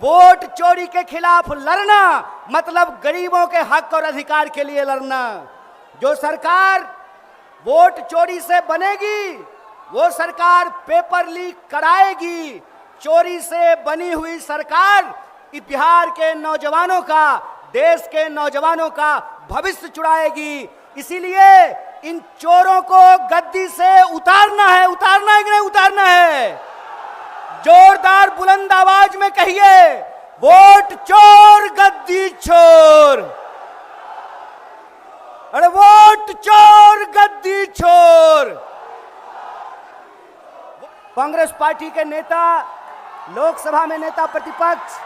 Vote चोरी के खिलाफ लड़ना मतलब गरीबों के हक और अधिकार के लिए लड़ना। जो सरकार वोट चोरी से बनेगी वो सरकार पेपर लीक कराएगी। चोरी से बनी हुई सरकार बिहार के नौजवानों का, देश के नौजवानों का भविष्य चुराएगी। इसीलिए इन चोरों को गद्दी से उतारना है। उतारना है कि नहीं उतारना है? जोरदार बुलंद आवाज में कहिए, वोट चोर गद्दी छोर। अरे वोट चोर गद्दी छोर। कांग्रेस पार्टी के नेता, लोकसभा में नेता प्रतिपक्ष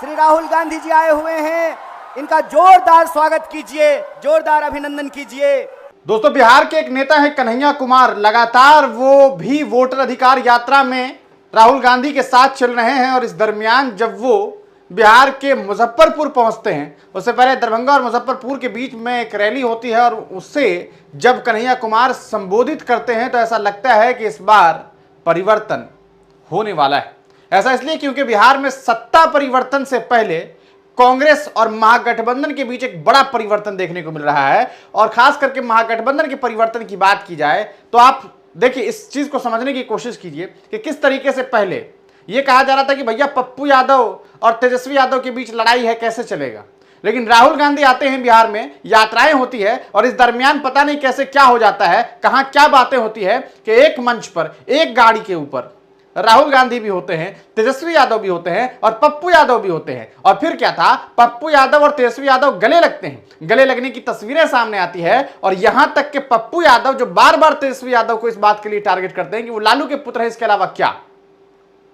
श्री राहुल गांधी जी आए हुए हैं। इनका जोरदार स्वागत कीजिए, जोरदार अभिनंदन कीजिए। दोस्तों, बिहार के एक नेता है कन्हैया कुमार, लगातार वो भी वोटर अधिकार यात्रा में राहुल गांधी के साथ चल रहे हैं। और इस दरमियान जब वो बिहार के मुजफ्फरपुर पहुंचते हैं, उससे पहले दरभंगा और मुजफ्फरपुर के बीच में एक रैली होती है और उससे जब कन्हैया कुमार संबोधित करते हैं तो ऐसा लगता है कि इस बार परिवर्तन होने वाला है। ऐसा इसलिए क्योंकि बिहार में सत्ता परिवर्तन से पहले कांग्रेस और महागठबंधन के बीच एक बड़ा परिवर्तन देखने को मिल रहा है। और खास करके महागठबंधन के परिवर्तन की बात की जाए तो आप देखिए, इस चीज को समझने की कोशिश कीजिए कि किस तरीके से पहले यह कहा जा रहा था कि भैया पप्पू यादव और तेजस्वी यादव के बीच लड़ाई है, कैसे चलेगा। लेकिन राहुल गांधी आते हैं बिहार में, यात्राएं होती है और इस दरमियान पता नहीं कैसे क्या हो जाता है, कहां क्या बातें होती है कि एक मंच पर, एक गाड़ी के ऊपर राहुल गांधी भी होते हैं, तेजस्वी यादव भी होते हैं और पप्पू यादव भी होते हैं। और फिर क्या था, पप्पू यादव और तेजस्वी यादव गले लगते हैं। गले लगने की तस्वीरें सामने आती है और यहां तक कि पप्पू यादव जो बार बार तेजस्वी यादव को इस बात के लिए टारगेट करते हैं कि वो लालू के पुत्र है, इसके अलावा क्या,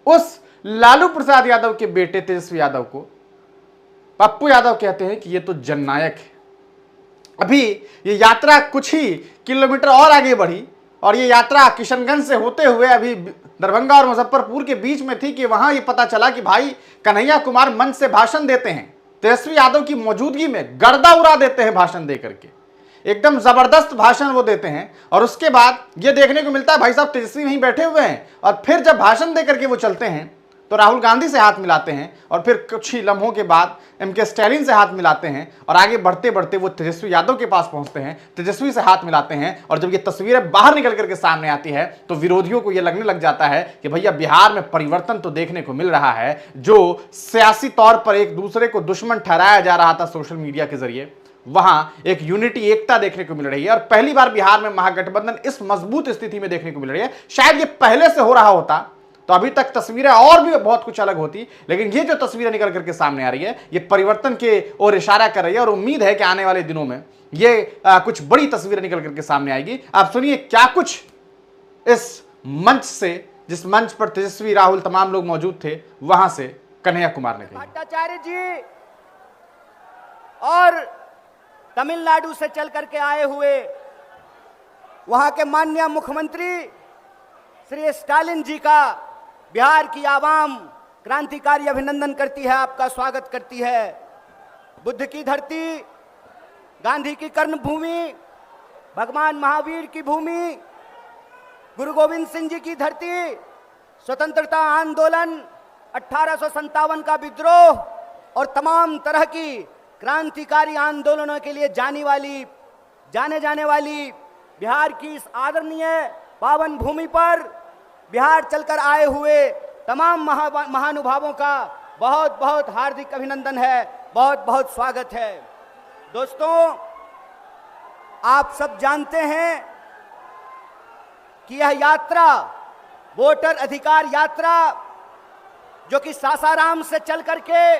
उस लालू प्रसाद यादव के बेटे तेजस्वी यादव को पप्पू यादव कहते हैं कि ये तो जननायक है। अभी ये यात्रा कुछ ही किलोमीटर और आगे बढ़ी और ये यात्रा किशनगंज से होते हुए अभी दरभंगा और मुजफ्फरपुर के बीच में थी कि वहां ये पता चला कि भाई कन्हैया कुमार मंच से भाषण देते हैं, तेजस्वी यादव की मौजूदगी में गर्दा उड़ा देते हैं भाषण देकर के, एकदम जबरदस्त भाषण वो देते हैं। और उसके बाद ये देखने को मिलता है भाई साहब तेजस्वी वहीं बैठे हुए हैं और फिर जब भाषण देकर के वो चलते हैं तो राहुल गांधी से हाथ मिलाते हैं और फिर कुछ ही लम्हों के बाद एमके स्टैलिन से हाथ मिलाते हैं और आगे बढ़ते बढ़ते वो तेजस्वी यादव के पास पहुंचते हैं, तेजस्वी से हाथ मिलाते हैं। और जब ये तस्वीरें बाहर निकल करके सामने आती है तो विरोधियों को ये लगने लग जाता है कि भैया बिहार में परिवर्तन तो देखने को मिल रहा है। जो सियासी तौर पर एक दूसरे को दुश्मन ठहराया जा रहा था सोशल मीडिया के जरिए, वहां एक यूनिटी, एकता देखने को मिल रही है। और पहली बार बिहार में महागठबंधन इस मजबूत स्थिति में देखने को मिल रही है। शायद ये पहले से हो रहा होता तो अभी तक तस्वीरें और भी बहुत कुछ अलग होती, लेकिन ये जो तस्वीरें निकल करके सामने आ रही है ये परिवर्तन के ओर इशारा कर रही है। और उम्मीद है कि आने वाले दिनों में ये कुछ बड़ी तस्वीरें निकल करके सामने आएगी। आप सुनिए क्या कुछ इस मंच से, जिस मंच पर तेजस्वी, राहुल, तमाम लोग मौजूद थे, वहां से कन्हैया कुमार ने कहा। भट्टाचार्य जी और तमिलनाडु से चल करके आए हुए वहां के माननीय मुख्यमंत्री श्री स्टालिन जी का बिहार की आवाम क्रांतिकारी अभिनंदन करती है, आपका स्वागत करती है। बुद्ध की धरती, गांधी की कर्मभूमि, भगवान महावीर की भूमि, गुरु गोविंद सिंह जी की धरती, स्वतंत्रता आंदोलन, 1857 का विद्रोह और तमाम तरह की क्रांतिकारी आंदोलनों के लिए जाने जाने वाली बिहार की इस आदरणीय पावन भूमि पर बिहार चलकर आए हुए तमाम महानुभावों का बहुत बहुत हार्दिक अभिनंदन है, बहुत बहुत स्वागत है। दोस्तों, आप सब जानते हैं कि यह यात्रा, वोटर अधिकार यात्रा, जो कि सासाराम से चल करके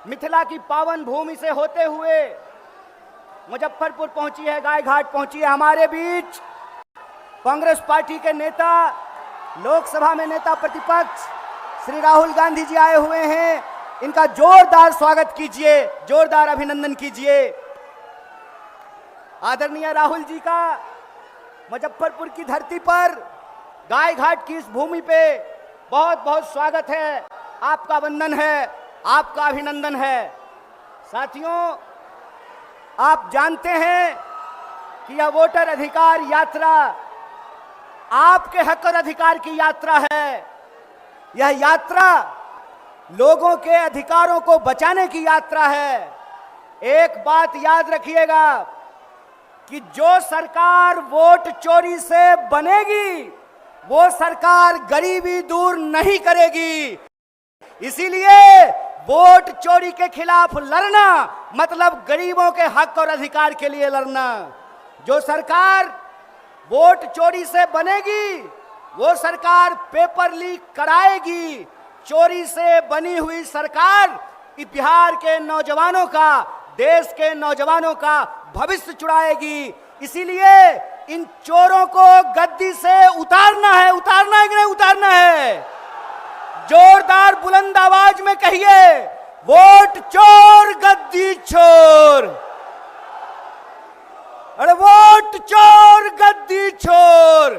मिथिला की पावन भूमि से होते हुए मुजफ्फरपुर पहुंची है, गाय घाट पहुंची है। हमारे बीच कांग्रेस पार्टी के नेता, लोकसभा में नेता प्रतिपक्ष श्री राहुल गांधी जी आए हुए हैं। इनका जोरदार स्वागत कीजिए, जोरदार अभिनंदन कीजिए। आदरणीय राहुल जी का मुजफ्फरपुर की धरती पर, गाय घाट की इस भूमि पे बहुत बहुत स्वागत है, आपका वंदन है, आपका अभिनंदन है। साथियों, आप जानते हैं कि यह वोटर अधिकार यात्रा आपके हक और अधिकार की यात्रा है। यह यात्रा लोगों के अधिकारों को बचाने की यात्रा है। एक बात याद रखिएगा कि जो सरकार वोट चोरी से बनेगी वो सरकार गरीबी दूर नहीं करेगी। इसीलिए वोट चोरी के खिलाफ लड़ना मतलब गरीबों के हक और अधिकार के लिए लड़ना। जो सरकार वोट चोरी से बनेगी वो सरकार पेपर लीक कराएगी। चोरी से बनी हुई सरकार बिहार के नौजवानों का, देश के नौजवानों का भविष्य चुराएगी। इसीलिए इन चोरों को गद्दी से उतारना है। उतारना है कि नहीं उतारना है? जोरदार बुलंद आवाज में कहिए, वोट चोर गद्दी छोर। अरे वोट चोर गद्दी छोर,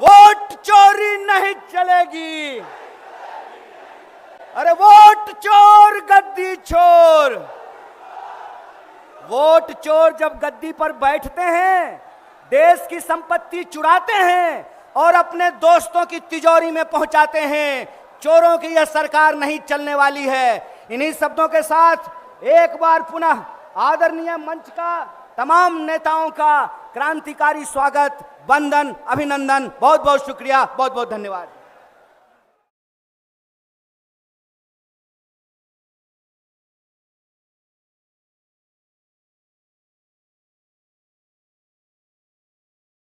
वोट चोरी नहीं चलेगी। अरे वोट चोर गद्दी छोर। वोट चोर जब गद्दी पर बैठते हैं, देश की संपत्ति चुराते हैं और अपने दोस्तों की तिजोरी में पहुंचाते हैं। चोरों की यह सरकार नहीं चलने वाली है। इन्हीं शब्दों के साथ एक बार पुनः आदरणीय मंच का तमाम नेताओं का क्रांतिकारी स्वागत, वंदन, अभिनंदन। बहुत बहुत शुक्रिया, बहुत बहुत धन्यवाद।